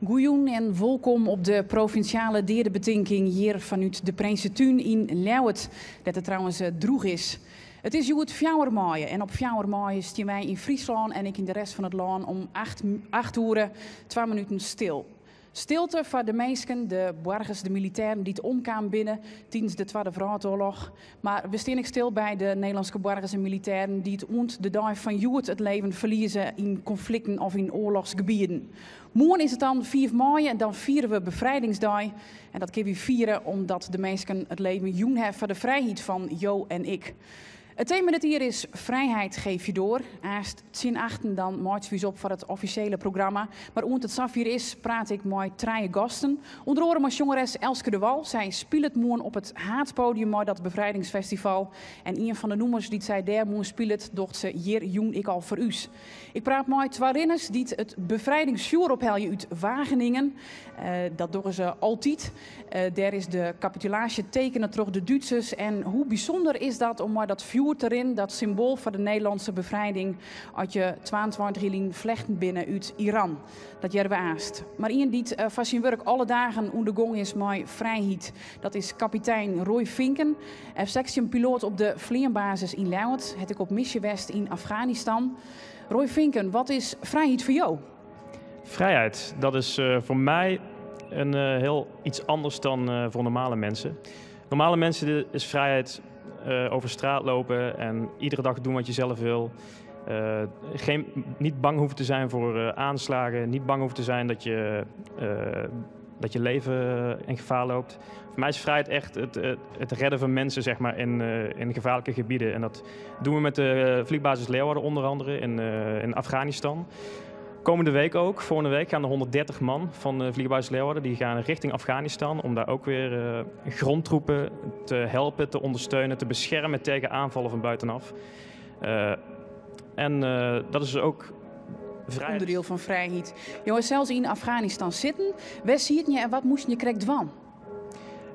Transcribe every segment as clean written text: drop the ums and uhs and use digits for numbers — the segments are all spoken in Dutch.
Goeien en welkom op de provinciale dierenbetinking hier vanuit de Prinsentuin in Leeuwarden, dat het trouwens droeg is. Het is het 4 mei en op 4 mei stien wij in Friesland en ik in de rest van het land om 8 uur 2 minuten stil. Stilte voor de mensen, de burgers, de militairen die het omkwamen binnen tijdens de Tweede Wereldoorlog. Maar we staan ook stil bij de Nederlandse burgers en militairen die het de dag van Joet het leven verliezen in conflicten of in oorlogsgebieden. Morgen is het dan 4 mei en dan vieren we Bevrijdingsdag. En dat kunnen we vieren omdat de mensen het leven joen hebben voor de vrijheid van jou en ik. Het thema dit hier is Vrijheid geef je door. Eerst 10-8 dan maakt we op voor het officiële programma. Maar omdat het Safir is, praat ik met 3 gasten. Onder andere met jongeres Elske de Wal. Zij speelt het morgen op het Haatpodium met dat bevrijdingsfestival. En een van de noemers die zij daar morgen speelt, docht ze hier jong ik al voor u. Ik praat met 2 renners die het bevrijdingsvuur ophelden uit Wageningen. Dat doen ze altijd. Daar is de capitulatie tekenen terug de Duitsers. En hoe bijzonder is dat om maar dat vuur erin, dat symbool voor de Nederlandse bevrijding, uit je 22 juli vlechten binnen uit Iran. Dat jaren we aast. Maar iemand die van zijn werk alle dagen onder gong is met vrijheid, dat is kapitein Roy Vinken. F-section-piloot op de Vleerbasis in Leeuwarden. Het ik op missie West in Afghanistan. Roy Vinken, wat is vrijheid voor jou? Vrijheid, dat is voor mij een heel iets anders dan voor normale mensen. Normale mensen is vrijheid over straat lopen en iedere dag doen wat je zelf wil. Niet bang hoeven te zijn voor aanslagen, niet bang hoeven te zijn dat je leven in gevaar loopt. Voor mij is vrijheid echt het redden van mensen, zeg maar, in gevaarlijke gebieden. En dat doen we met de vliegbasis Leeuwarden onder andere in Afghanistan. Komende week ook, volgende week gaan er 130 man van de vliegbasis Leeuwarden. Die gaan richting Afghanistan om daar ook weer grondtroepen te helpen, te ondersteunen, te beschermen tegen aanvallen van buitenaf. Dat is ook vrijheid. Onderdeel van vrijheid. Jongens, zelfs in Afghanistan zitten, waar zie je en wat moest je krijgt van?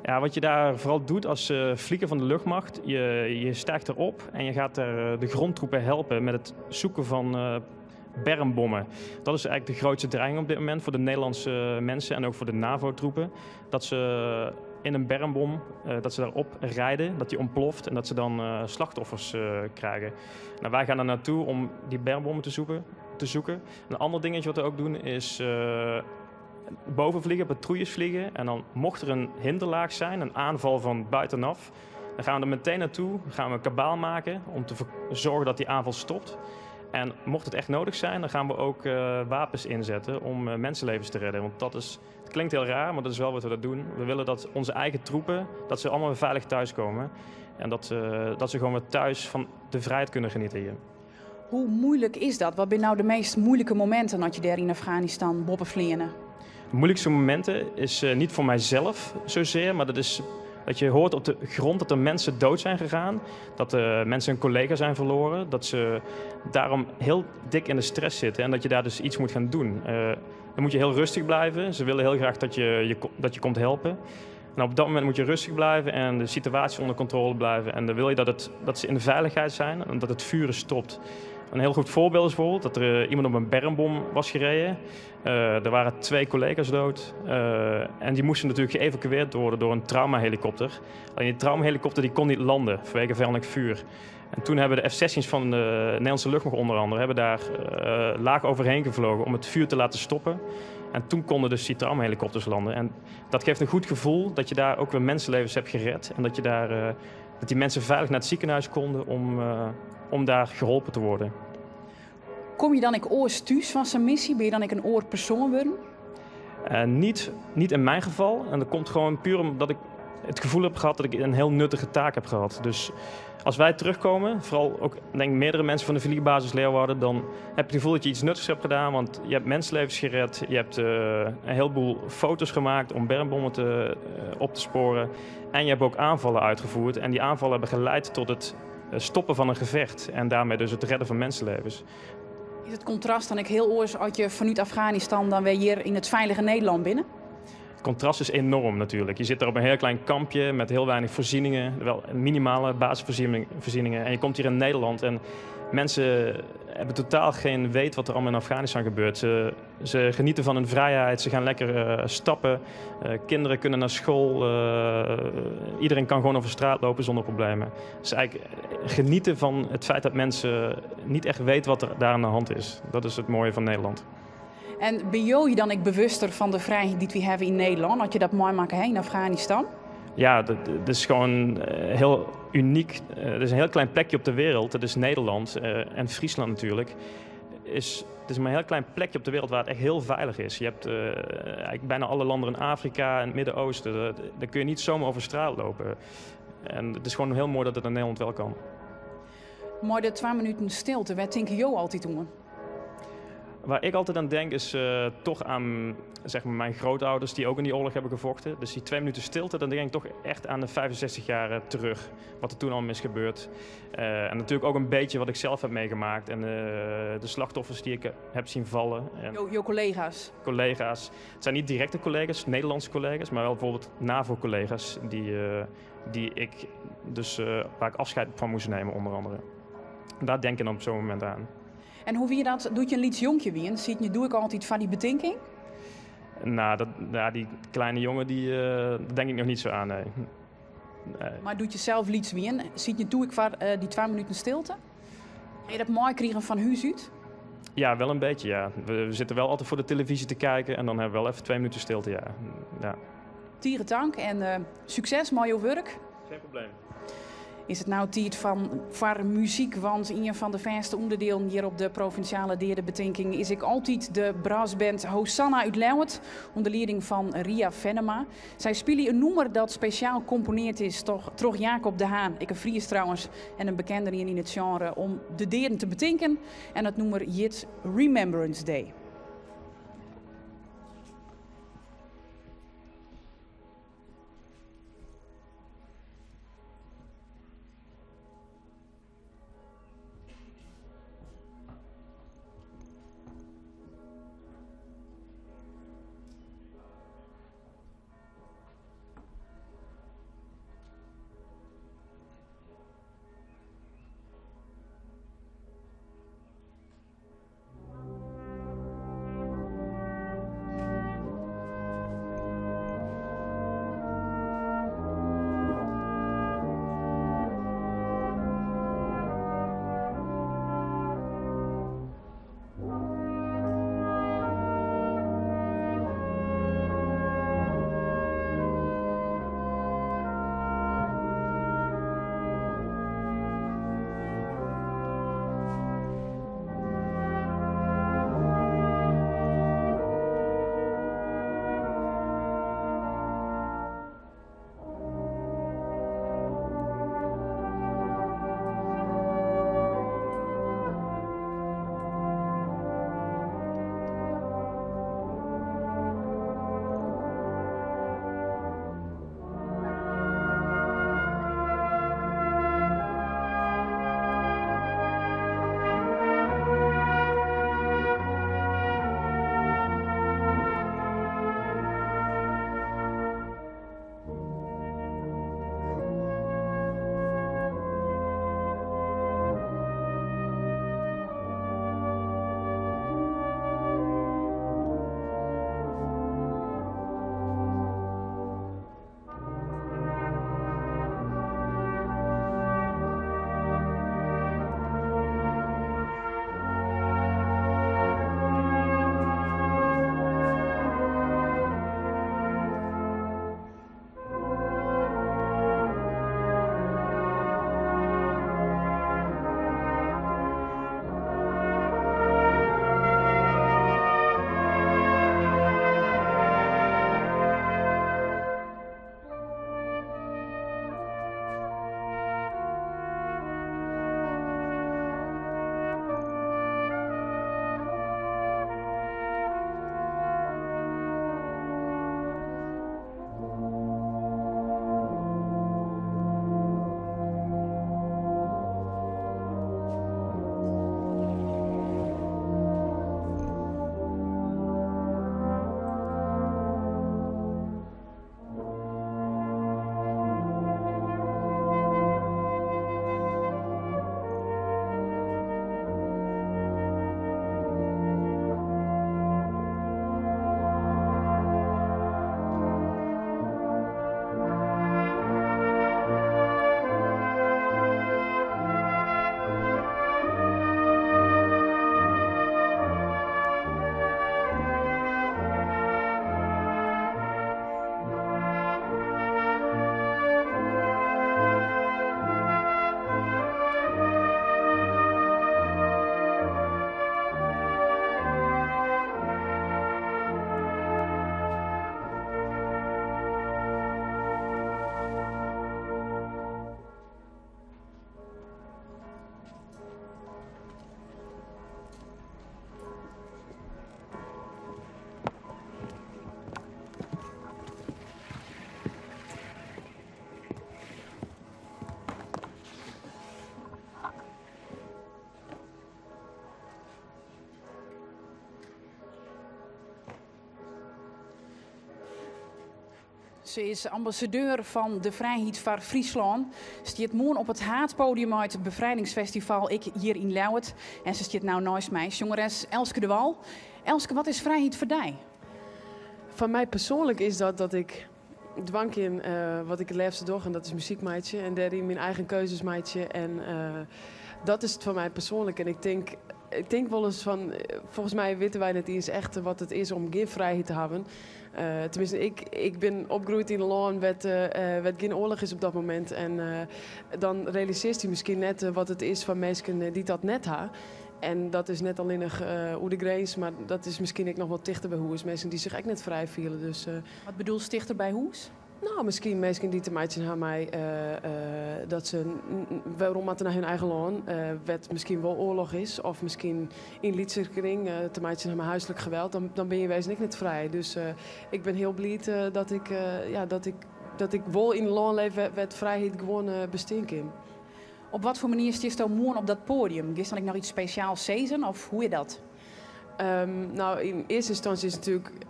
Ja, wat je daar vooral doet als vlieger van de luchtmacht, je stijgt erop en je gaat er de grondtroepen helpen met het zoeken van bermbommen. Dat is eigenlijk de grootste dreiging op dit moment voor de Nederlandse mensen en ook voor de NAVO-troepen. Dat ze in een bermbom, dat ze daarop rijden, dat die ontploft en dat ze dan slachtoffers krijgen. Nou, wij gaan er naartoe om die bermbommen te zoeken. Een ander dingetje wat we ook doen is boven vliegen, patrouilles vliegen. En dan mocht er een hinderlaag zijn, een aanval van buitenaf, dan gaan we er meteen naartoe, gaan we een kabaal maken om te zorgen dat die aanval stopt. En mocht het echt nodig zijn, dan gaan we ook wapens inzetten om mensenlevens te redden. Want het klinkt heel raar, maar dat is wel wat we dat doen. We willen dat onze eigen troepen, dat ze allemaal weer veilig thuiskomen. En dat ze gewoon weer thuis van de vrijheid kunnen genieten hier. Hoe moeilijk is dat? Wat zijn nou de meest moeilijke momenten dat je daar in Afghanistan boppen vliegen? De moeilijkste momenten is niet voor mijzelf zozeer, maar dat je hoort op de grond dat er mensen dood zijn gegaan. Dat mensen een collega zijn verloren. Dat ze daarom heel dik in de stress zitten en dat je daar dus iets moet gaan doen. Dan moet je heel rustig blijven. Ze willen heel graag dat je komt helpen. En op dat moment moet je rustig blijven en de situatie onder controle blijven. En dan wil je dat ze in de veiligheid zijn en dat het vuren stopt. Een heel goed voorbeeld is bijvoorbeeld dat er iemand op een bermbom was gereden. Er waren 2 collega's dood. En die moesten natuurlijk geëvacueerd worden door een traumahelikopter. Alleen die traumahelikopter die kon niet landen vanwege vijandelijk vuur. En toen hebben de F-16's van de Nederlandse luchtmacht onder andere daar laag overheen gevlogen om het vuur te laten stoppen. En toen konden dus die traumahelikopters landen. En dat geeft een goed gevoel dat je daar ook weer mensenlevens hebt gered. En dat die mensen veilig naar het ziekenhuis konden om daar geholpen te worden. Kom je dan ik oor thuis van zijn missie? Ben je dan ik een oor persoon worden? Niet in mijn geval. En dat komt gewoon puur omdat ik het gevoel heb gehad dat ik een heel nuttige taak heb gehad. Dus als wij terugkomen, vooral ook denk ik meerdere mensen van de vliegbasis Leeuwarden, dan heb je het gevoel dat je iets nuttigs hebt gedaan. Want je hebt mensenlevens gered, je hebt een heleboel foto's gemaakt om bermbommen op te sporen. En je hebt ook aanvallen uitgevoerd. En die aanvallen hebben geleid tot het stoppen van een gevecht. En daarmee dus het redden van mensenlevens. Is het contrast dan ik heel oors als je vanuit Afghanistan dan weer hier in het veilige Nederland binnen? contrast is enorm natuurlijk. Je zit daar op een heel klein kampje met heel weinig voorzieningen, wel minimale basisvoorzieningen. En je komt hier in Nederland en mensen hebben totaal geen weet wat er allemaal in Afghanistan gebeurt. Ze genieten van hun vrijheid, ze gaan lekker stappen. Kinderen kunnen naar school. Iedereen kan gewoon over straat lopen zonder problemen. Dus eigenlijk genieten van het feit dat mensen niet echt weten wat er daar aan de hand is. Dat is het mooie van Nederland. En ben je dan ook bewuster van de vrijheid die we hebben in Nederland? Had je dat mooi maken in Afghanistan? Ja, dat is gewoon heel uniek. Er is een heel klein plekje op de wereld. Dat is Nederland en Friesland natuurlijk. Het is maar een heel klein plekje op de wereld waar het echt heel veilig is. Je hebt eigenlijk bijna alle landen in Afrika en het Midden-Oosten. Daar kun je niet zomaar over straat lopen. En het is gewoon heel mooi dat het in Nederland wel kan. Mooi de 2 minuten stilte. Waar denk je altijd om? Waar ik altijd aan denk is toch aan zeg maar, mijn grootouders die ook in die oorlog hebben gevochten. Dus die 2 minuten stilte, dan denk ik toch echt aan de 65 jaar terug. Wat er toen allemaal is gebeurd. En natuurlijk ook een beetje wat ik zelf heb meegemaakt. En de slachtoffers die ik heb zien vallen. Jouw collega's? Collega's. Het zijn niet directe collega's, Nederlandse collega's. Maar wel bijvoorbeeld NAVO-collega's waar ik afscheid van moest nemen onder andere. Daar denk ik dan op zo'n moment aan. En hoe wie dat? Doet je een lieds jonkje wie? Doe ik altijd van die betinking? Nou, die kleine jongen, daar denk ik nog niet zo aan, nee. Maar doet je zelf lieds wie? Doe ik van die 2 minuten stilte? Ga je dat mooi krijgen van huis uit? Ja, wel een beetje, ja. We zitten wel altijd voor de televisie te kijken en dan hebben we wel even 2 minuten stilte, ja. Tieren dank en succes, mooi werk. Geen probleem. Is het nou tijd voor muziek? Want een van de vaste onderdelen hier op de provinciale derde betinking is ik altijd de brassband Hosanna uit Leeuwarden, onder leiding van Ria Venema. Zij spelen een nummer dat speciaal gecomponeerd is door Jacob de Haan, ik een Fries trouwens, en een bekende in het genre, om de deren te betinken. En het nummer Yet Remembrance Day. Ze is ambassadeur van de Vrijheid van Friesland. Ze staat morgen op het Haatpodium uit het Bevrijdingsfestival Ik hier in Leeuwarden. En ze staat nou naast mij, jongeres Elske de Wal. Elske, wat is vrijheid voor jou? Van mij persoonlijk is dat ik dwang in wat ik het liefste doe, en dat is muziekmeidje. En daarin mijn eigen keuzes meidje. En dat is het voor mij persoonlijk. En ik denk wel eens van, volgens mij weten wij niet eens echt wat het is om geen vrijheid te hebben. Tenminste, ik ben opgegroeid in een land waar geen oorlog is op dat moment. En dan realiseert hij misschien net wat het is van mensen die dat net hebben. En dat is net alleen nog hoe de grens, maar dat is misschien ook nog wat dichter bij Hoes. Mensen die zich echt net vrij voelen. Dus, Wat bedoel je dichter bij Hoes? nou, misschien mensen die te maken hebben mij dat ze waarom het naar hun eigen land, wat misschien wel oorlog is, of misschien in Lietserkring te maken hebben huiselijk geweld, dan ben je wezenlijk niet vrij. Dus ik ben heel blij dat ik wel in een land leef waar vrijheid gewoon bestaan kan. Op wat voor manier stond je morgen op dat podium? Is dan nog iets speciaals season of hoe is dat? Nou, in eerste instantie is het natuurlijk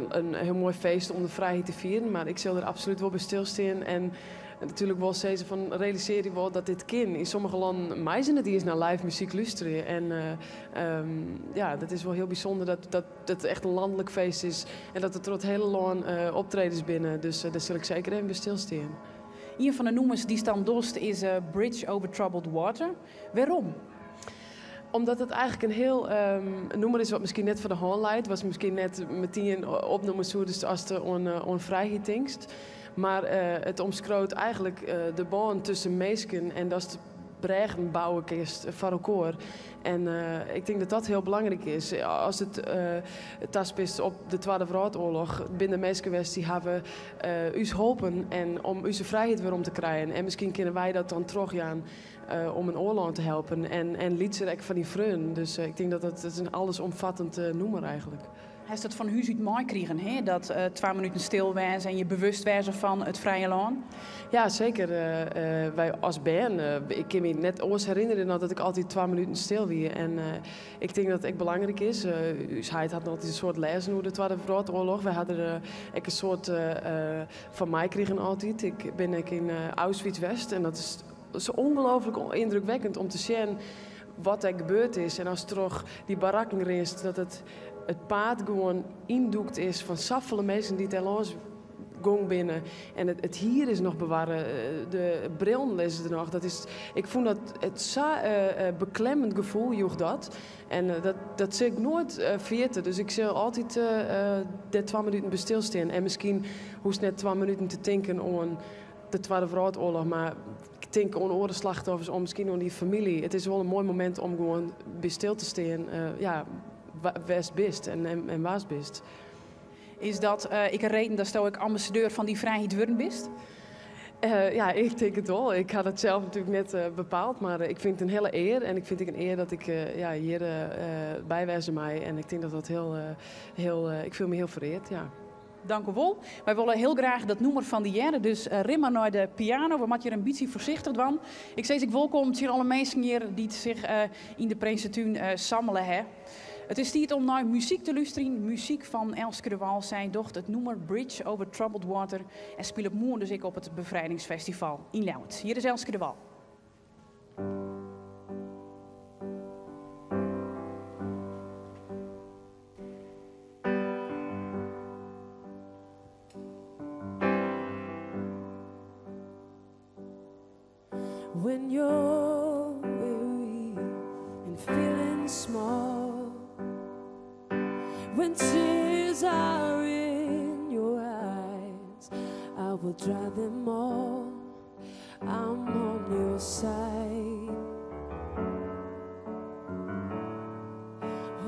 een heel mooi feest om de vrijheid te vieren. Maar ik zal er absoluut wel bij stilstaan. En natuurlijk wel zeggen van realiseer je wel dat dit kan. In sommige landen meisje het eens naar live muziek luisteren. En ja, dat is wel heel bijzonder dat het echt een landelijk feest is. En dat er tot het hele land optredens binnen. Dus daar zal ik zeker even bij stilstaan. Een van de noemers die staan dost is Bridge Over Troubled Water. Waarom? Omdat het eigenlijk een heel noemer is wat misschien net voor de hand leidt. Was misschien net meteen opnoemen zo dus als de onvrijheidstingst. Maar het omschroot eigenlijk de band tussen mensen en dat is de bregen bouwen kist van elkaar. En ik denk dat dat heel belangrijk is. Als het taspist op de Tweede Wereldoorlog, binnen mensen die hebben ons geholpen en om onze vrijheid weer om te krijgen. En misschien kunnen wij dat dan teruggaan om een oorlog te helpen. En liedserek van die vreun. Dus ik denk dat het een allesomvattend noemer eigenlijk. Hij is dat van huis uit mooi kregen, hè? Dat 2 minuten stil wezen en je bewust wezen van het vrije land? Ja, zeker. Wij als band, ik kan me net ooit herinneren dat ik altijd 2 minuten stil was. En ik denk dat het echt belangrijk is. Hij had altijd een soort lezen over de Tweede Wereldoorlog. We hadden een soort van mij kregen altijd. Ik ben in Auschwitz-West en dat is zo ongelooflijk indrukwekkend om te zien wat er gebeurd is. En als toch die barakken rest, dat het paard gewoon indoekt is van saffele mensen die ter langs gong binnen. En het hier is nog bewaren. De brillen is er nog. Dat is, ik vond dat het zo beklemmend gevoel, joeg dat. En dat zie ik nooit vergeten. Dus ik zal altijd de 2 minuten bij stilstaan. En misschien hoeft het net 2 minuten te denken aan de Tweede Wereldoorlog, maar ik denk aan oorlogsslachtoffers, om misschien aan die familie. Het is wel een mooi moment om gewoon bij stil te staan. Ja, West bist en waas bist. Is dat ik een reden dat ik ambassadeur van die vrijheid worden bist? Ja, ik denk het wel. Ik had het zelf natuurlijk net bepaald, maar ik vind het een hele eer. En ik vind het een eer dat ik hier bijwijzen mij. En ik denk dat dat ik voel me heel vereerd, ja. Dank u wel. Wij willen heel graag dat noemer van de jaren. Dus rimma naar de piano. We moeten hier een beetje voorzichtig van. Ik zeg welkom hier alle mensen hier die zich in de Prinsentuin sammelen. Hè. Het is tijd om naar muziek te luisteren. Muziek van Elske de Wal. Zij docht het noemer Bridge Over Troubled Water. En speelt morgen dus ik op het Bevrijdingsfestival in Leeuwarden. Hier is Elske de Wal. When you're weary and feeling small, when tears are in your eyes, I will dry them all. I'm on your side.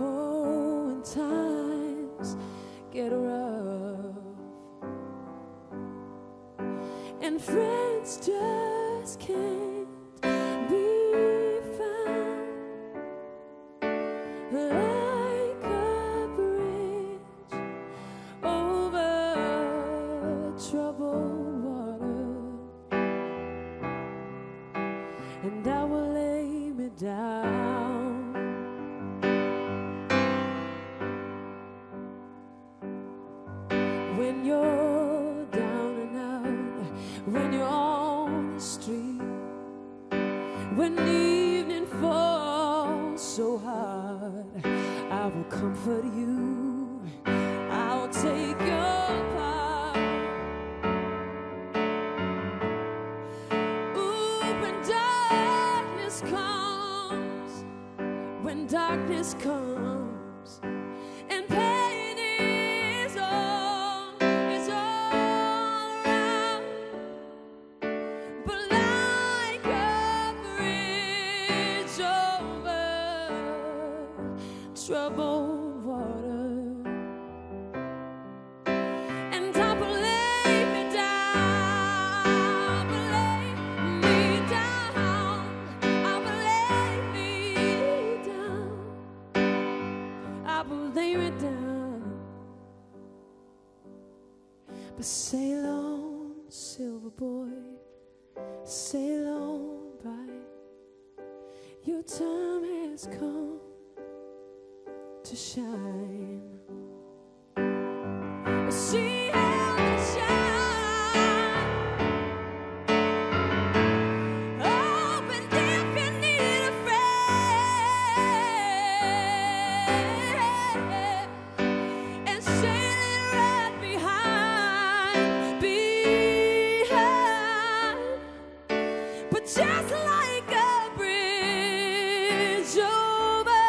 Oh, when times get rough and friends just can't be found, like a bridge over troubled water, and I will lay me down. When you're down when evening falls so hard, I will comfort you, I will take your part. Ooh, when darkness comes and pain is all around, but like a bridge over troubled water, and I will lay me down, lay me down, I will lay me down, I will lay me down. But sail on, silver boy, sail on by. Your time has come to shine. She had to shine. Oh, and if you need a friend, and sailing right behind, but just like a bridge over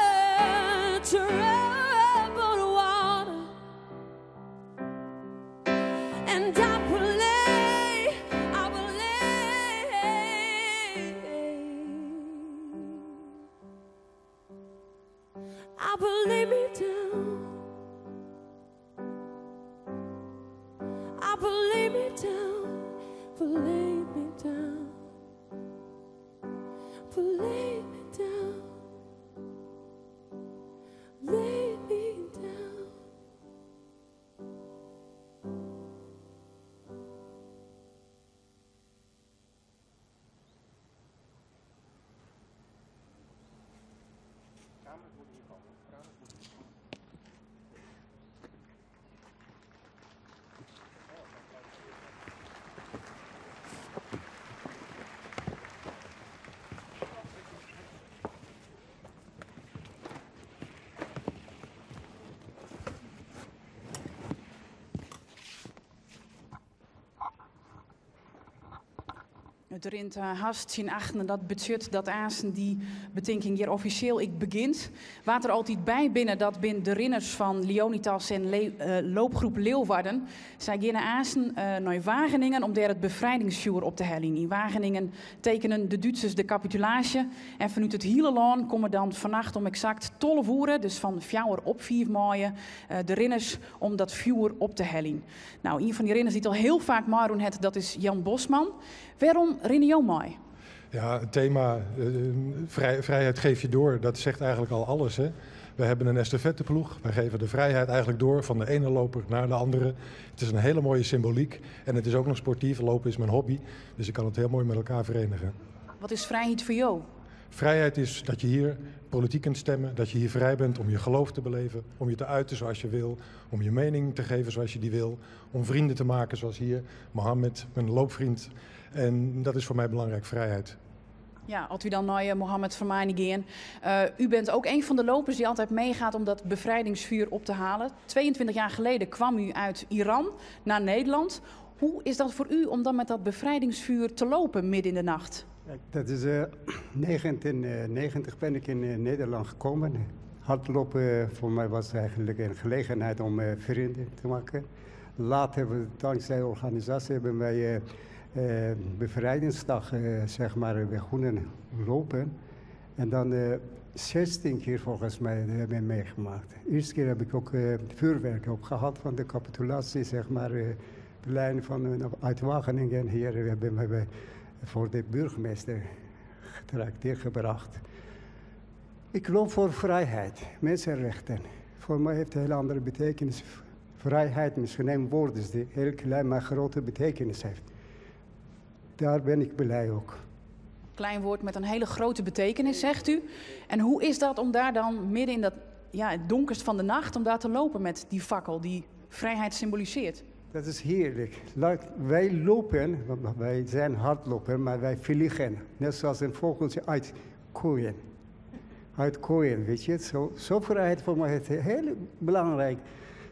troubled water, and I will lay me down, I will lay me down, will lay me down, will lay me down, lay me down. Het rint hast zien achten dat budget dat aansen die betinking hier officieel ik begint. Wat er altijd bij binnen, dat bin de rinners van Leonidas en loopgroep Leeuwarden. Zij gaan aansen naar Wageningen om daar het bevrijdingsvuur op te hellen. In Wageningen tekenen de Duitsers de capitulatie. En vanuit het hele land komen dan vannacht om exact 12 uur, dus van 4 op 4 mei, de rinners om dat vuur op te hellen. Nou, een van die rinners die het al heel vaak meedoen heeft, dat is Jan Bosman. Waarom rennen jou mee? Ja, het thema vrijheid geef je door, dat zegt eigenlijk al alles. Hè? We hebben een estafetteploeg. Wij geven de vrijheid eigenlijk door van de ene loper naar de andere. Het is een hele mooie symboliek en het is ook nog sportief. Lopen is mijn hobby, dus ik kan het heel mooi met elkaar verenigen. Wat is vrijheid voor jou? Vrijheid is dat je hier politiek kunt stemmen, dat je hier vrij bent om je geloof te beleven, om je te uiten zoals je wil, om je mening te geven zoals je die wil, om vrienden te maken zoals hier, Mohammed, mijn loopvriend. En dat is voor mij belangrijk, vrijheid. Ja, als u dan naar Mohammed Vermaani gaan. U bent ook een van de lopers die altijd meegaat om dat bevrijdingsvuur op te halen. 22 jaar geleden kwam u uit Iran naar Nederland. Hoe is dat voor u om dan met dat bevrijdingsvuur te lopen midden in de nacht? Dat is 1990 ben ik in Nederland gekomen. Hardlopen voor mij was eigenlijk een gelegenheid om vrienden te maken. Later, dankzij de organisatie, hebben wij bevrijdingsdag zeg maar begonnen lopen. En dan 16 keer volgens mij hebben we meegemaakt. De eerste keer heb ik ook vuurwerk opgehad van de capitulatie, zeg maar. De lijn van uit Wageningen hier hebben we voor de burgemeester getrakteerd gebracht. Ik loop voor vrijheid, mensenrechten. Voor mij heeft het een hele andere betekenis. Vrijheid, misschien een woord is die heel klein maar grote betekenis heeft. Daar ben ik blij ook. Klein woord met een hele grote betekenis, zegt u. En hoe is dat om daar dan midden in dat, het donkerst van de nacht, om daar te lopen met die fakkel die vrijheid symboliseert? Dat is heerlijk. Wij lopen, want wij zijn hardloper, maar wij vliegen. Net zoals een vogeltje uit koeien. Uit koeien, weet je. Zo vrijheid voor mij heeft een heel belangrijk,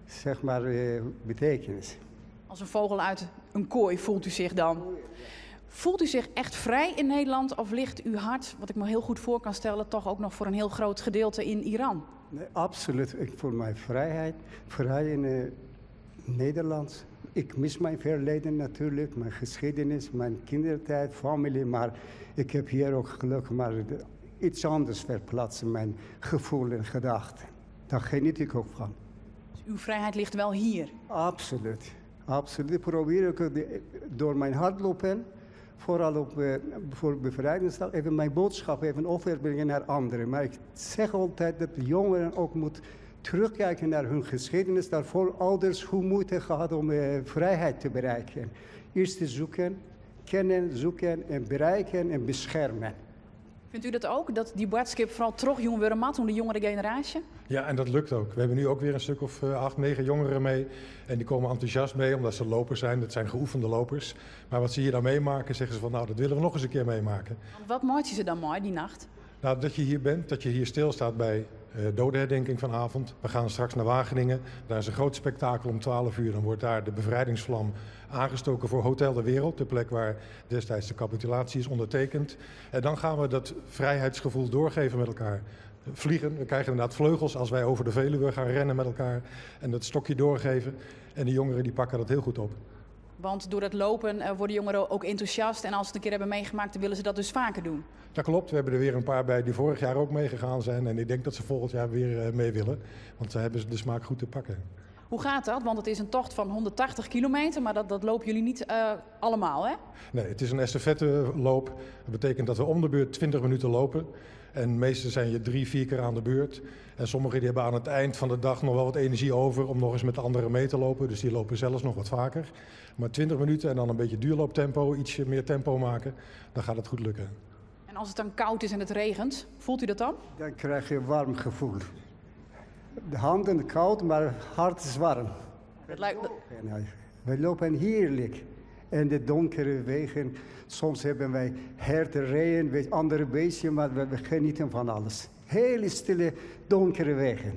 zeg maar, betekenis. Als een vogel uit een kooi voelt u zich dan? Voelt u zich echt vrij in Nederland of ligt uw hart, wat ik me heel goed voor kan stellen, toch ook nog voor een heel groot gedeelte in Iran? Nee, absoluut. Ik voel mij vrij in Nederland. Ik mis mijn verleden natuurlijk, mijn geschiedenis, mijn kindertijd, familie. Maar ik heb hier ook gelukkig maar iets anders verplaatsen, mijn gevoel en gedachten. Daar geniet ik ook van. Dus uw vrijheid ligt wel hier? Absoluut. Absoluut. Ik probeer ook door mijn hardlopen, vooral voor bevrijdingsdag, even mijn boodschap even overbrengen naar anderen. Maar ik zeg altijd dat de jongeren ook moeten terugkijken naar hun geschiedenis. Daarvoor ouders hoe moeite gehad om vrijheid te bereiken. Eerst te zoeken, kennen, zoeken en bereiken en beschermen. Vindt u dat ook, dat die boodschap vooral terug jongeren mat, om de jongere generatie? Ja, en dat lukt ook. We hebben nu ook weer een stuk of 8, 9 jongeren mee. En die komen enthousiast mee, omdat ze lopers zijn. Dat zijn geoefende lopers. Maar wat ze hier dan meemaken, zeggen ze van, nou, dat willen we nog eens een keer meemaken. Wat maakt je ze dan mooi, die nacht? Nou, dat je hier bent, dat je hier stilstaat bij dodenherdenking vanavond. We gaan straks naar Wageningen. Daar is een groot spektakel om 12 uur. Dan wordt daar de bevrijdingsvlam aangestoken voor Hotel de Wereld. De plek waar destijds de capitulatie is ondertekend. En dan gaan we dat vrijheidsgevoel doorgeven met elkaar. Vliegen, we krijgen inderdaad vleugels als wij over de Veluwe gaan rennen met elkaar. En dat stokje doorgeven. En de jongeren die pakken dat heel goed op. Want door het lopen worden jongeren ook enthousiast. En als ze het een keer hebben meegemaakt, dan willen ze dat dus vaker doen. Dat klopt. We hebben er weer een paar bij die vorig jaar ook meegegaan zijn. En ik denk dat ze volgend jaar weer mee willen. Want ze hebben de smaak goed te pakken. Hoe gaat dat? Want het is een tocht van 180 kilometer, maar dat lopen jullie niet allemaal, hè? Nee, het is een estafetteloop. Dat betekent dat we om de beurt 20 minuten lopen. En meestal zijn je 3, 4 keer aan de beurt. En sommigen die hebben aan het eind van de dag nog wel wat energie over om nog eens met de anderen mee te lopen. Dus die lopen zelfs nog wat vaker. Maar 20 minuten en dan een beetje duurlooptempo, ietsje meer tempo maken, dan gaat het goed lukken. En als het dan koud is en het regent, voelt u dat dan? Dan krijg je een warm gevoel. De handen koud, maar het hart is warm. Wij lopen heerlijk. En de donkere wegen, soms hebben wij herten, andere beestjes, maar we genieten van alles. Hele stille, donkere wegen.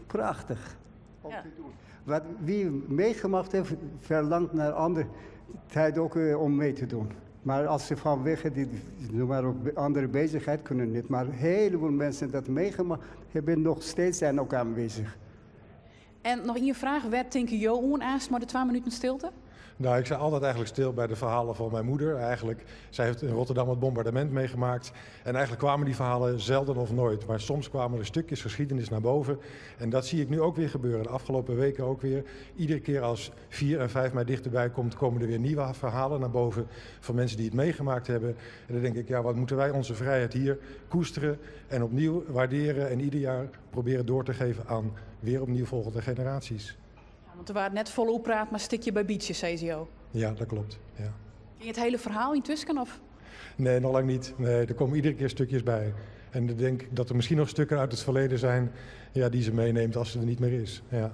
Prachtig om te doen. Wat wie meegemaakt heeft, verlangt naar andere tijd ook om mee te doen. Maar als ze vanwege die maar ook andere bezigheid kunnen niet. Maar een heleboel mensen dat meegemaakt hebben nog steeds zijn ook aanwezig. En nog in je vraag, werd Tinker Jo aanst maar de 2 minuten stilte? Nou, ik sta altijd eigenlijk stil bij de verhalen van mijn moeder. Eigenlijk, zij heeft in Rotterdam het bombardement meegemaakt. En eigenlijk kwamen die verhalen zelden of nooit. Maar soms kwamen er stukjes geschiedenis naar boven. En dat zie ik nu ook weer gebeuren. De afgelopen weken ook weer. Iedere keer als 4 en 5 mei dichterbij komt, komen er weer nieuwe verhalen naar boven. Van mensen die het meegemaakt hebben. En dan denk ik, ja, wat moeten wij onze vrijheid hier koesteren en opnieuw waarderen. En ieder jaar proberen door te geven aan weer opnieuw volgende generaties. Want er waren net volle praat, maar stikje bij bietje, CZO. Ja, dat klopt. Ja. Ken je het hele verhaal intussen? Of? Nee, nog lang niet. Nee, er komen iedere keer stukjes bij. En ik denk dat er misschien nog stukken uit het verleden zijn, ja, die ze meeneemt als ze er niet meer is. Ja.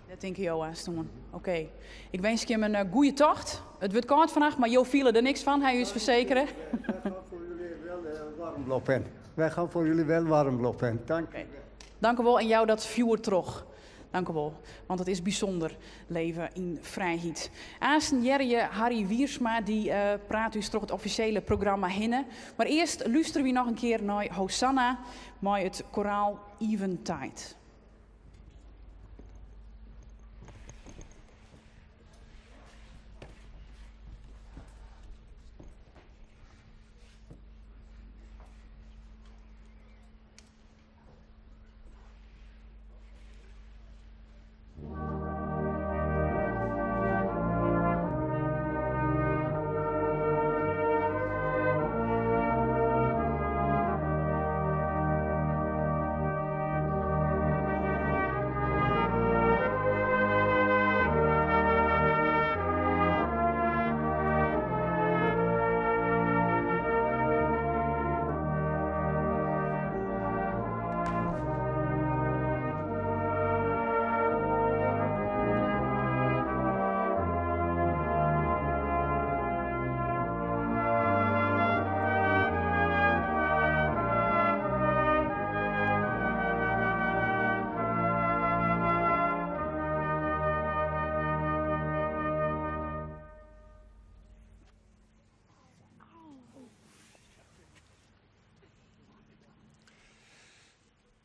Dat denk ik Jo aanstonden. Oké. Ik wens je hem een goede tocht. Het wordt koud vannacht, maar Jo viel er niks van. Hij is verzekeren. Wij gaan voor jullie wel warm lopen. Wij gaan voor jullie wel warm lopen. Dank u. Dank u wel en jou dat viewer terug. Dank u wel, want het is bijzonder leven in vrijheid. Aasten Jerje Harry Wiersma die praat u toch het officiële programma hinnen. Maar eerst luisteren we nog een keer naar Hosanna met het koraal Eventide.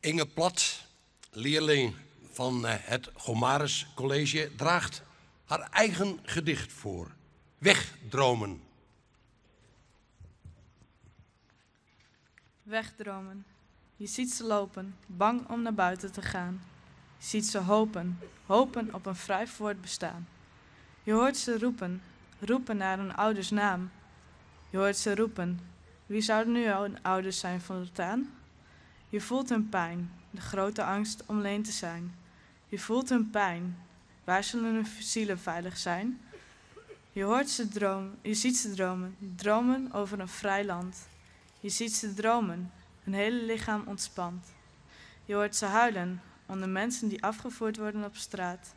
Inge Plat, leerling van het Gomarus College, draagt haar eigen gedicht voor. Wegdromen. Wegdromen. Je ziet ze lopen, bang om naar buiten te gaan. Je ziet ze hopen, hopen op een vrij voortbestaan. Je hoort ze roepen, roepen naar hun ouders naam. Je hoort ze roepen, wie zouden nu hun ouders zijn voortaan? Je voelt hun pijn, de grote angst om alleen te zijn. Je voelt hun pijn, waar zullen hun zielen veilig zijn? Je hoort ze dromen, je ziet ze dromen, dromen over een vrij land. Je ziet ze dromen, hun hele lichaam ontspant. Je hoort ze huilen om de mensen die afgevoerd worden op straat.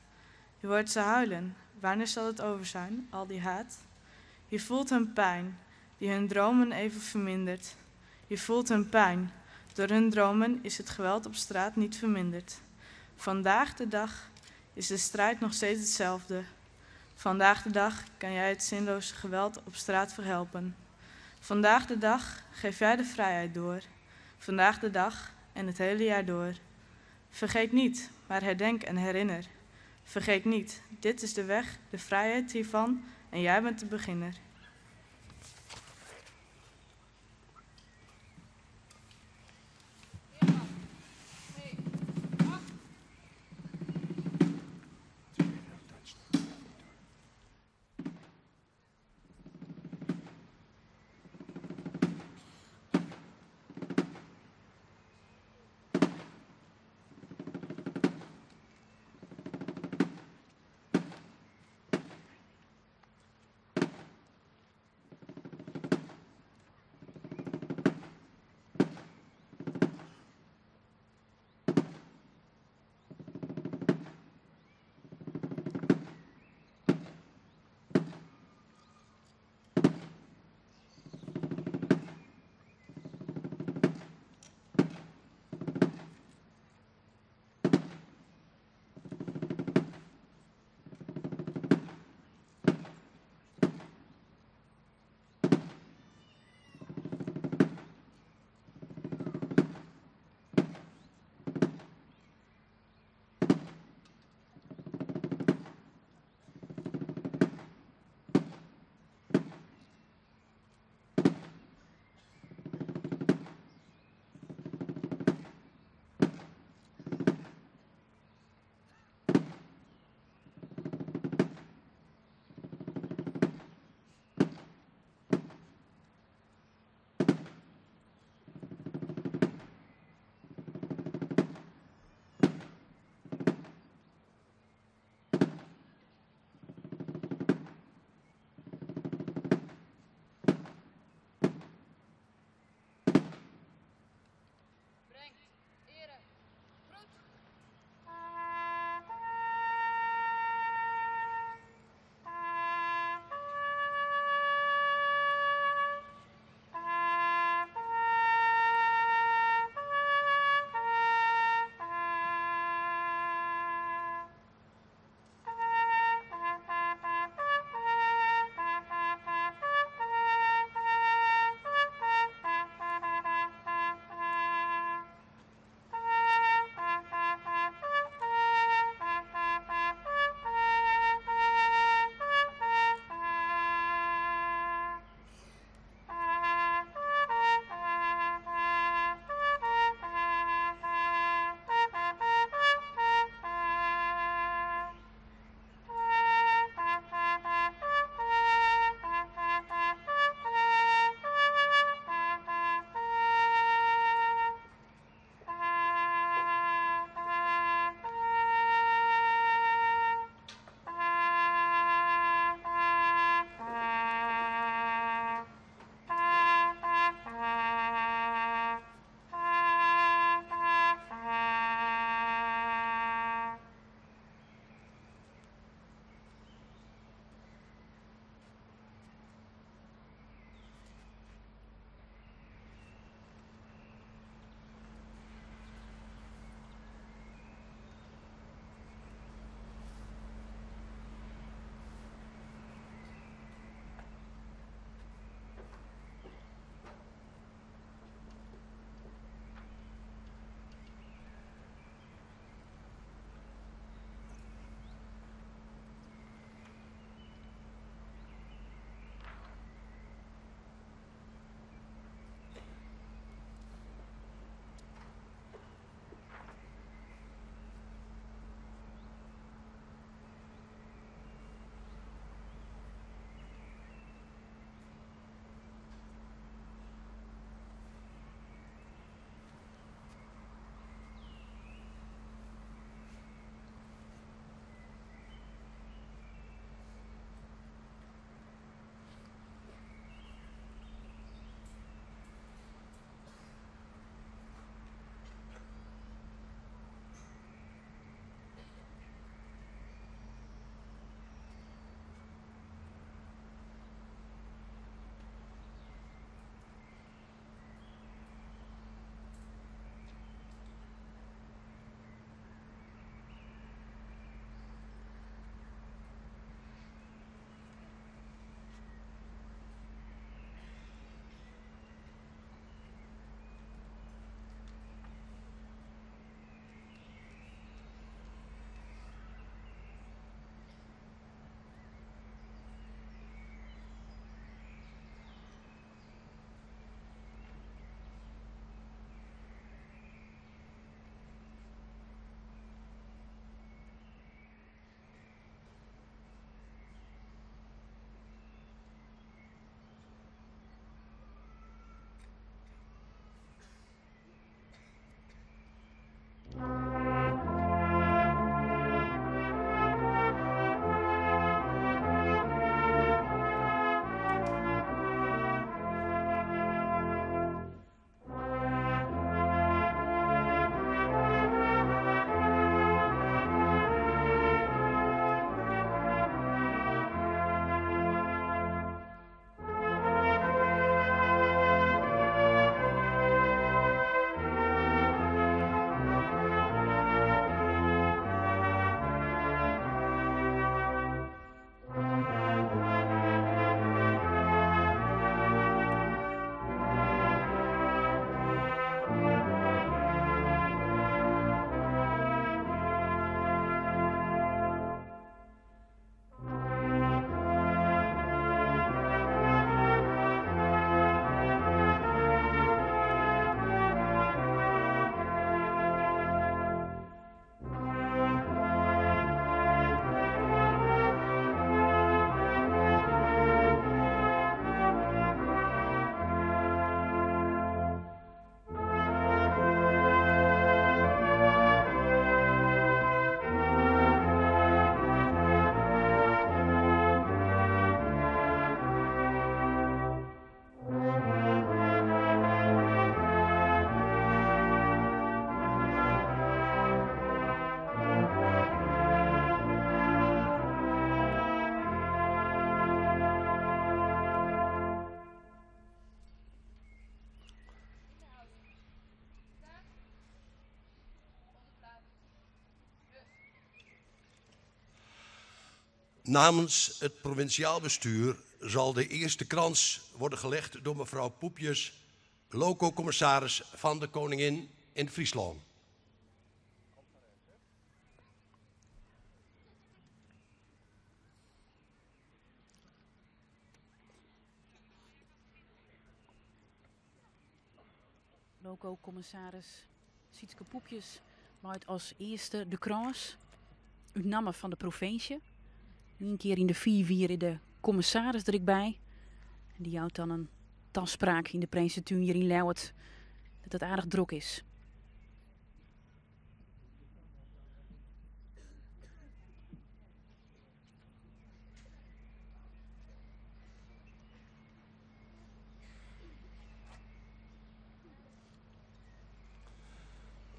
Je hoort ze huilen, wanneer zal het over zijn, al die haat? Je voelt hun pijn, die hun dromen even vermindert. Je voelt hun pijn, door hun dromen is het geweld op straat niet verminderd. Vandaag de dag is de strijd nog steeds hetzelfde. Vandaag de dag kan jij het zinloze geweld op straat verhelpen. Vandaag de dag geef jij de vrijheid door. Vandaag de dag en het hele jaar door. Vergeet niet, maar herdenk en herinner. Vergeet niet, dit is de weg, de vrijheid hiervan en jij bent de beginner. Namens het provinciaal bestuur zal de eerste krans worden gelegd door mevrouw Poepjes, loco-commissaris van de Koningin in Friesland. Loco-commissaris Sietske Poepjes luidt als eerste de krans. Uit namen van de provincie. Eén keer in de 4 de commissaris er ik bij. En die houdt dan een toespraak in de Prinsentuin hier in Leeuwarden. Dat het aardig druk is.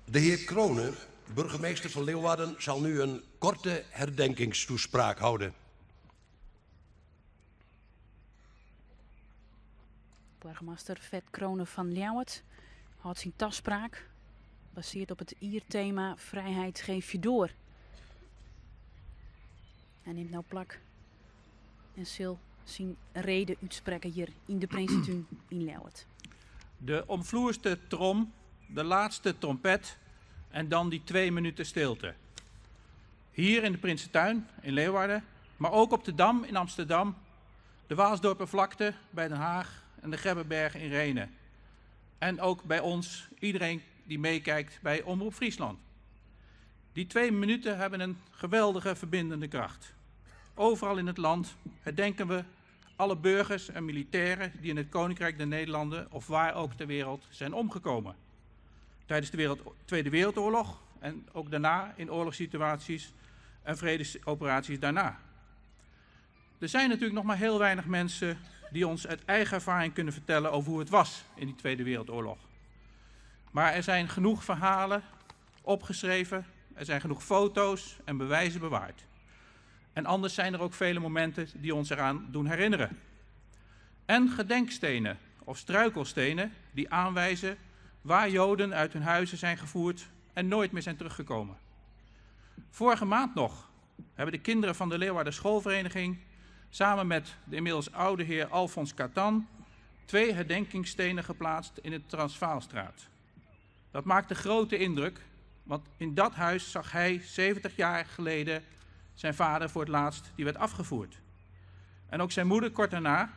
De heer Kronen, burgemeester van Leeuwarden, zal nu een korte herdenkingstoespraak houden. Burgemeester Vet Kronen van Leeuwarden houdt zijn toespraak. Gebaseerd op het ierthema Vrijheid geef je door. Hij neemt nou plak en zal zijn reden uitspreken hier in de Prinsentuin in Leeuwarden. De omvloerste trom, de laatste trompet en dan die 2 minuten stilte. Hier in de Prinsentuin in Leeuwarden, maar ook op de Dam in Amsterdam, de Waalsdorpervlakte bij Den Haag en de Grebbeberg in Rhenen. En ook bij ons, iedereen die meekijkt bij Omroep Friesland. Die 2 minuten hebben een geweldige verbindende kracht. Overal in het land herdenken we alle burgers en militairen die in het Koninkrijk der Nederlanden of waar ook ter wereld zijn omgekomen. Tijdens de Tweede Wereldoorlog en ook daarna in oorlogssituaties en vredesoperaties daarna. Er zijn natuurlijk nog maar heel weinig mensen die ons uit eigen ervaring kunnen vertellen over hoe het was in die Tweede Wereldoorlog. Maar er zijn genoeg verhalen opgeschreven, er zijn genoeg foto's en bewijzen bewaard. En anders zijn er ook vele momenten die ons eraan doen herinneren. En gedenkstenen of struikelstenen die aanwijzen waar Joden uit hun huizen zijn gevoerd en nooit meer zijn teruggekomen. Vorige maand nog hebben de kinderen van de Leeuwarden Schoolvereniging samen met de inmiddels oude heer Alfons Catan 2 herdenkingsstenen geplaatst in de Transvaalstraat. Dat maakte grote indruk, want in dat huis zag hij 70 jaar geleden zijn vader voor het laatst, die werd afgevoerd. En ook zijn moeder kort daarna,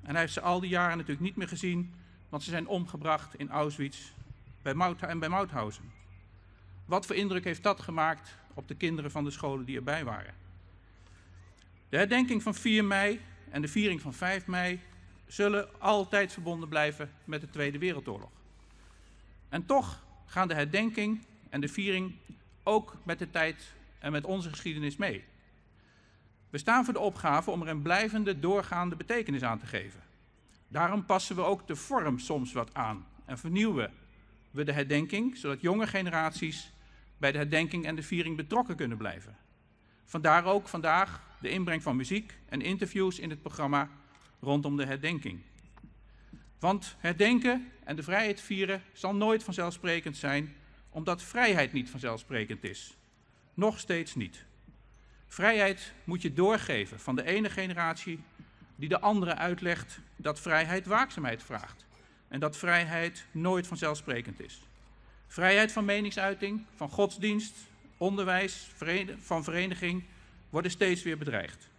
en hij heeft ze al die jaren natuurlijk niet meer gezien, want ze zijn omgebracht in Auschwitz en bij Mauthausen. Wat voor indruk heeft dat gemaakt op de kinderen van de scholen die erbij waren? De herdenking van 4 mei en de viering van 5 mei zullen altijd verbonden blijven met de Tweede Wereldoorlog. En toch gaan de herdenking en de viering ook met de tijd en met onze geschiedenis mee. We staan voor de opgave om er een blijvende, doorgaande betekenis aan te geven. Daarom passen we ook de vorm soms wat aan en vernieuwen we de herdenking, zodat jonge generaties bij de herdenking en de viering betrokken kunnen blijven. Vandaar ook vandaag de inbreng van muziek en interviews in het programma rondom de herdenking. Want herdenken en de vrijheid vieren zal nooit vanzelfsprekend zijn, omdat vrijheid niet vanzelfsprekend is. Nog steeds niet. Vrijheid moet je doorgeven van de ene generatie die de andere uitlegt dat vrijheid waakzaamheid vraagt en dat vrijheid nooit vanzelfsprekend is. Vrijheid van meningsuiting, van godsdienst, onderwijs, van vereniging worden steeds weer bedreigd.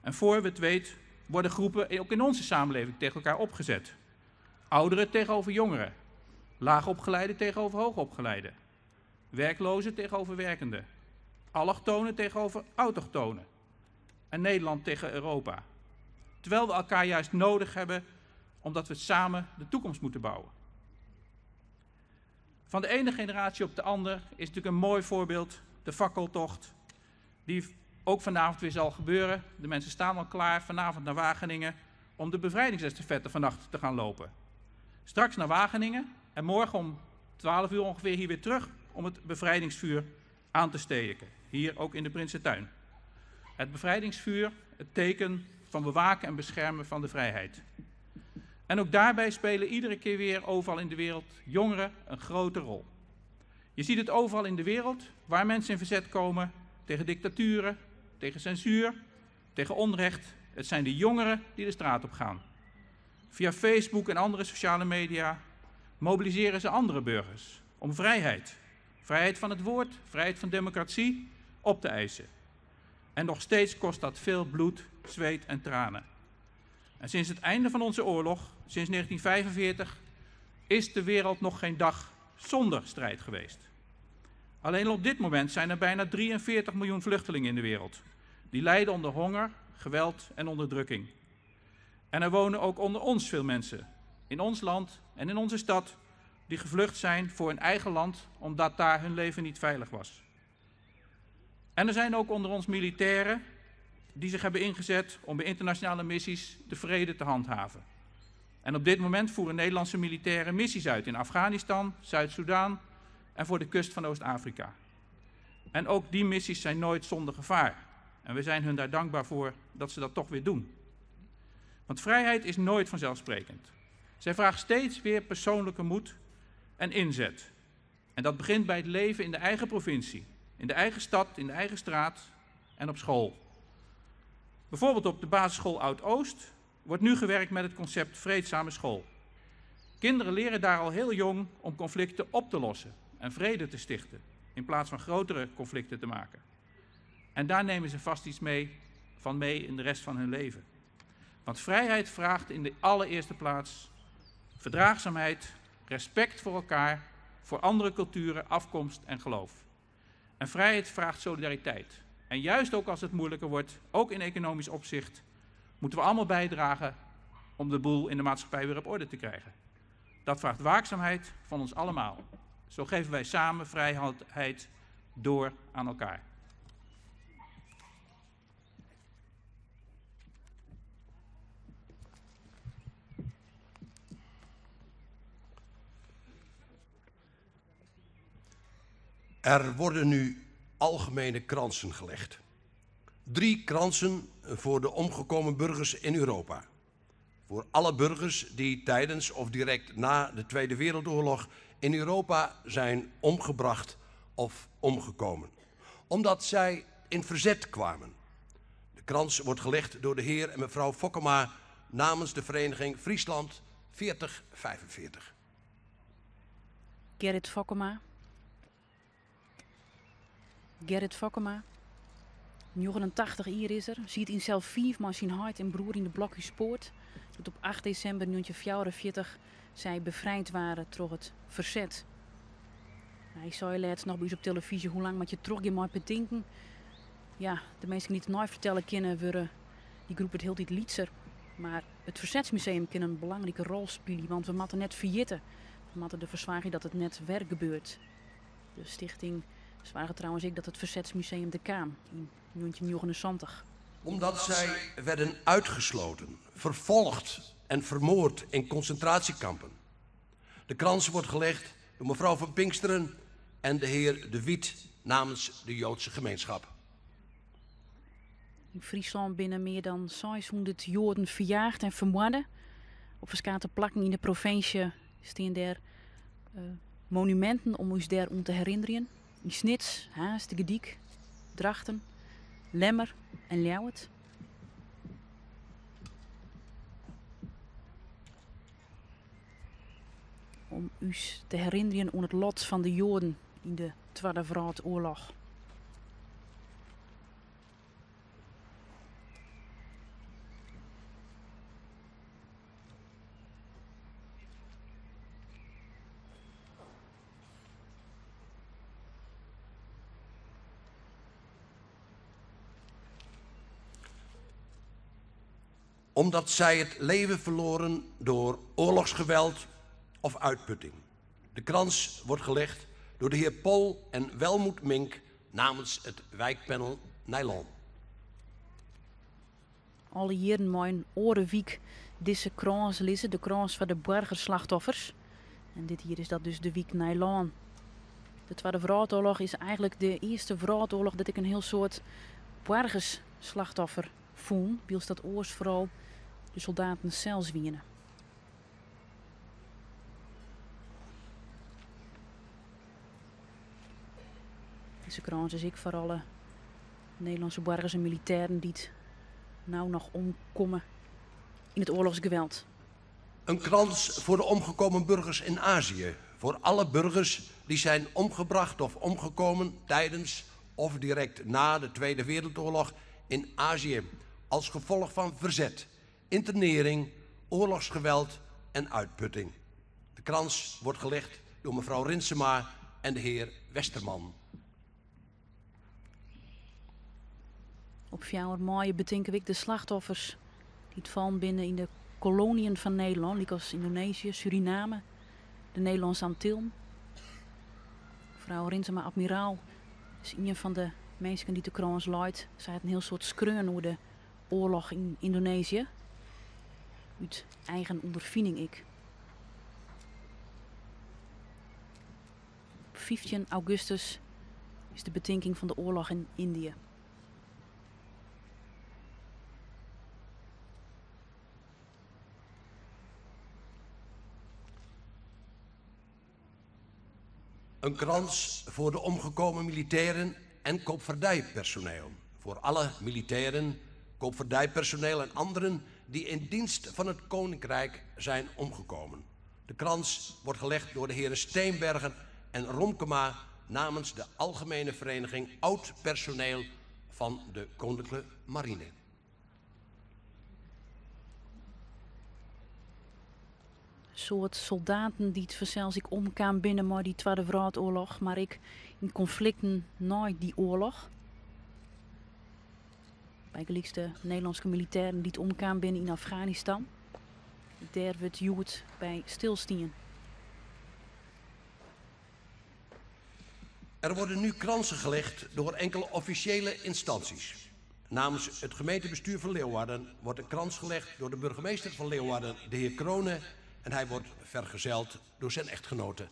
En voor we het weten worden groepen ook in onze samenleving tegen elkaar opgezet. Ouderen tegenover jongeren, laagopgeleiden tegenover hoogopgeleiden, werklozen tegenover werkenden, allochtonen tegenover autochtonen en Nederland tegen Europa. Terwijl we elkaar juist nodig hebben omdat we samen de toekomst moeten bouwen. Van de ene generatie op de andere is natuurlijk een mooi voorbeeld de fakkeltocht die ook vanavond weer zal gebeuren. De mensen staan al klaar vanavond naar Wageningen om de bevrijdingsestafette vannacht te gaan lopen. Straks naar Wageningen en morgen om 12 uur ongeveer hier weer terug om het bevrijdingsvuur aan te steken. Hier ook in de Prinsentuin. Het bevrijdingsvuur, het teken van bewaken en beschermen van de vrijheid. En ook daarbij spelen iedere keer weer overal in de wereld jongeren een grote rol. Je ziet het overal in de wereld waar mensen in verzet komen tegen dictaturen, tegen censuur, tegen onrecht. Het zijn de jongeren die de straat op gaan. Via Facebook en andere sociale media mobiliseren ze andere burgers om vrijheid. Vrijheid van het woord, vrijheid van democratie op te eisen. En nog steeds kost dat veel bloed, zweet en tranen. En sinds het einde van onze oorlog, sinds 1945, is de wereld nog geen dag zonder strijd geweest. Alleen op dit moment zijn er bijna 43 miljoen vluchtelingen in de wereld. Die lijden onder honger, geweld en onderdrukking. En er wonen ook onder ons veel mensen, in ons land en in onze stad, die gevlucht zijn voor hun eigen land, omdat daar hun leven niet veilig was. En er zijn ook onder ons militairen die zich hebben ingezet om bij internationale missies de vrede te handhaven. En op dit moment voeren Nederlandse militairen missies uit in Afghanistan, Zuid-Soedan en voor de kust van Oost-Afrika. En ook die missies zijn nooit zonder gevaar. En we zijn hun daar dankbaar voor dat ze dat toch weer doen. Want vrijheid is nooit vanzelfsprekend. Zij vraagt steeds weer persoonlijke moed en inzet. En dat begint bij het leven in de eigen provincie, in de eigen stad, in de eigen straat en op school. Bijvoorbeeld op de basisschool Oud-Oost wordt nu gewerkt met het concept vreedzame school. Kinderen leren daar al heel jong om conflicten op te lossen en vrede te stichten, in plaats van grotere conflicten te maken. En daar nemen ze vast iets mee in de rest van hun leven. Want vrijheid vraagt in de allereerste plaats verdraagzaamheid, respect voor elkaar, voor andere culturen, afkomst en geloof. En vrijheid vraagt solidariteit. En juist ook als het moeilijker wordt, ook in economisch opzicht, moeten we allemaal bijdragen om de boel in de maatschappij weer op orde te krijgen. Dat vraagt waakzaamheid van ons allemaal. Zo geven wij samen vrijheid door aan elkaar. Er worden nu algemene kransen gelegd. 3 kransen voor de omgekomen burgers in Europa. Voor alle burgers die tijdens of direct na de Tweede Wereldoorlog in Europa zijn omgebracht of omgekomen. Omdat zij in verzet kwamen. De krans wordt gelegd door de heer en mevrouw Fokkema namens de vereniging Friesland 4045. Gerrit Fokkema. Gerrit Fokkema, 89 jaar is er, ziet in zelf 5 maar zijn hart en broer in de blokjespoort. Dat op 8 december 1944 zij bevrijd waren door het verzet. Hij zei laatst nog bij ons op televisie hoe lang moet je terug je maar bedenken. Ja, de mensen die het nooit vertellen kennen, worden die groep het heel dit liedser. Maar het Verzetsmuseum kan een belangrijke rol spelen, want we moeten net verjitten. We moeten de verzwaren dat het net werk gebeurt. De stichting zwaar trouwens ik dat het Verzetsmuseum de Kaam in 1979. Omdat zij werden uitgesloten, vervolgd en vermoord in concentratiekampen. De krans wordt gelegd door mevrouw van Pinksteren en de heer De Wiet namens de Joodse gemeenschap. In Friesland binnen meer dan 600 Joden verjaagd en vermoorden. Op verschillende plekken in de provincie staan er monumenten om ons daarom te herinneren. In Snits, Haast, Gediek, Drachten, Lemmer en Ljouwert. Om u te herinneren aan het lot van de Joden in de Tweede Wereldoorlog. Omdat zij het leven verloren door oorlogsgeweld of uitputting. De krans wordt gelegd door de heer Pol en Welmoed Mink namens het wijkpanel Nijland. Alle jaren mijn orenwiek deze krans lezen, de krans van de burgerslachtoffers. En dit hier is dat dus de wiek Nijland. De Tweede Wereldoorlog is eigenlijk de eerste wereldoorlog dat ik een heel soort burgersslachtoffer voel. Biels dat oors vooral de soldaten zelfs wienen. Deze krans is ik voor alle Nederlandse burgers en militairen die het nou nog omkomen in het oorlogsgeweld. Een krans voor de omgekomen burgers in Azië. Voor alle burgers die zijn omgebracht of omgekomen tijdens of direct na de Tweede Wereldoorlog in Azië. Als gevolg van verzet, internering, oorlogsgeweld en uitputting. De krans wordt gelegd door mevrouw Rinsema en de heer Westerman. Op 4 mei betinken we de slachtoffers die het vallen binnen in de koloniën van Nederland, zoals Indonesië, Suriname, de Nederlandse Antillen. Mevrouw Rinsema Admiraal is een van de mensen die de krans leidt. Zij had een heel soort skreun over de oorlog in Indonesië. Uit eigen ondervinding ik. Op 15 augustus is de betinking van de oorlog in Indië. Een krans voor de omgekomen militairen en koopvaardijpersoneel. Voor alle militairen, koopvaardijpersoneel en anderen die in dienst van het Koninkrijk zijn omgekomen. De krans wordt gelegd door de heren Steenbergen en Romkema namens de Algemene Vereniging Oud Personeel van de Koninklijke Marine. Soort soldaten die het verzels ik omkwam binnen maar die Tweede Wereldoorlog, maar ik in conflicten na die oorlog. Bijgelijks de Nederlandse militairen die het omkwam binnen in Afghanistan. Daar wordt Joet bij stilstien. Er worden nu kransen gelegd door enkele officiële instanties. Namens het gemeentebestuur van Leeuwarden wordt een krans gelegd door de burgemeester van Leeuwarden, de heer Kronen. En hij wordt vergezeld door zijn echtgenote.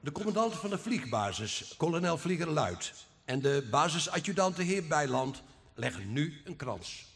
De commandant van de vliegbasis, kolonel Vlieger Luit, en de basisadjudant de heer Bijland leggen nu een krans.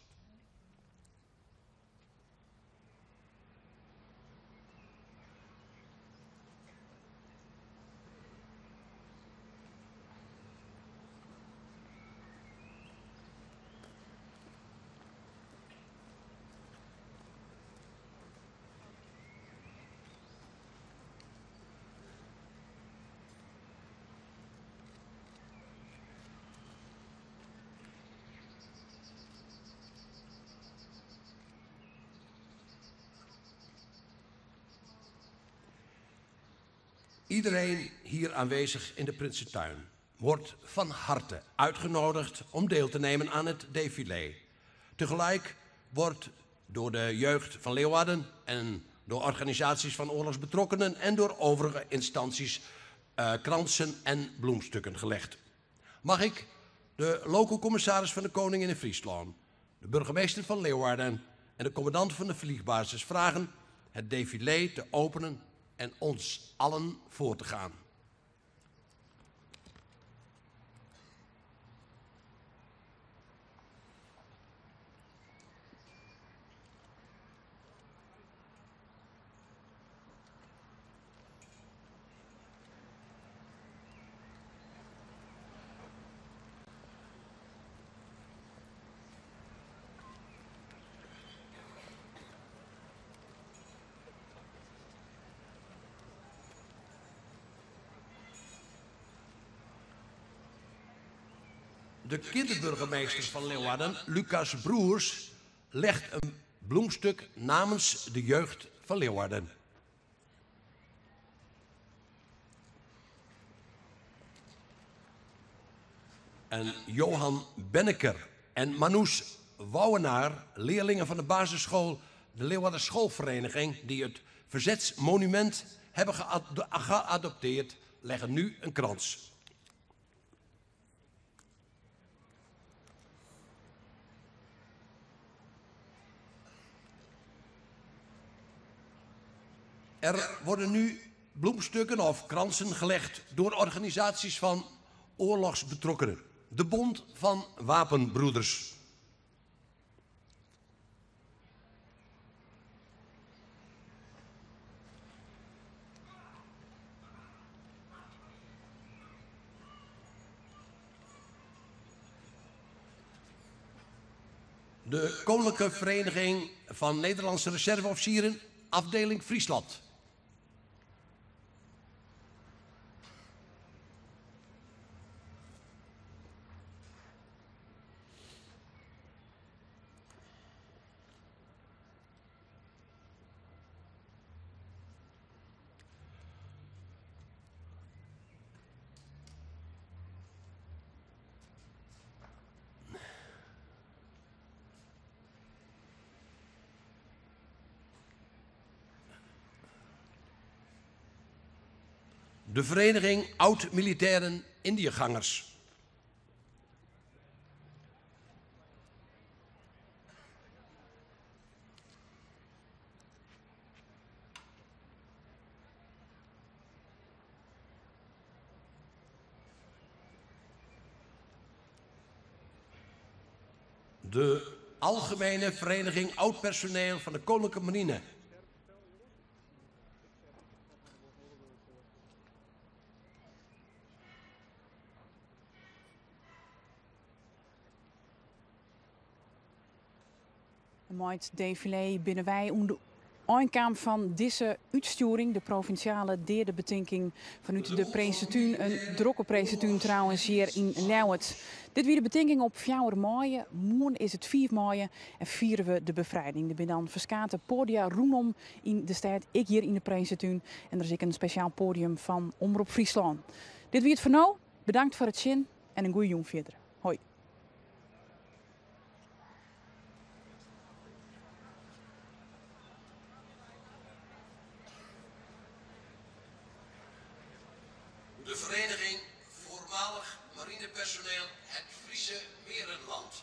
Iedereen hier aanwezig in de Prinsentuin wordt van harte uitgenodigd om deel te nemen aan het défilé. Tegelijk wordt door de jeugd van Leeuwarden en door organisaties van oorlogsbetrokkenen en door overige instanties kransen en bloemstukken gelegd. Mag ik de local commissaris van de Koning in Friesland, de burgemeester van Leeuwarden en de commandant van de vliegbasis vragen het défilé te openen en ons allen voor te gaan. De kinderburgemeester van Leeuwarden, Lucas Broers, legt een bloemstuk namens de jeugd van Leeuwarden. En Johan Benneker en Manous Wouwenaar, leerlingen van de basisschool de Leeuwarden Schoolvereniging, die het verzetsmonument hebben geadopteerd, leggen nu een krans. Er worden nu bloemstukken of kransen gelegd door organisaties van oorlogsbetrokkenen. De Bond van Wapenbroeders. De Koninklijke Vereniging van Nederlandse Reserveofficieren, afdeling Friesland. De Vereniging Oud-Militairen Indiëgangers. De Algemene Vereniging Oud-Personeel van de Koninklijke Marine. Met het défilé binnen wij om de eindkamer van deze uitsturing, de provinciale derde betinking vanuit de Prinsentuin, een drokke Prinsentuin trouwens hier in Leeuwarden. Dit weer de betinking op 4 mei, morgen is het 4 mei en vieren we de bevrijding. Er zijn dan verskate podia rondom in de stad, ik hier in de Prinsentuin en er is ook een speciaal podium van Omroep Friesland. Dit weer het voor nu, bedankt voor het zien en een goede jong verder. Hoi. De vereniging voormalig marinepersoneel het Friese Merenland.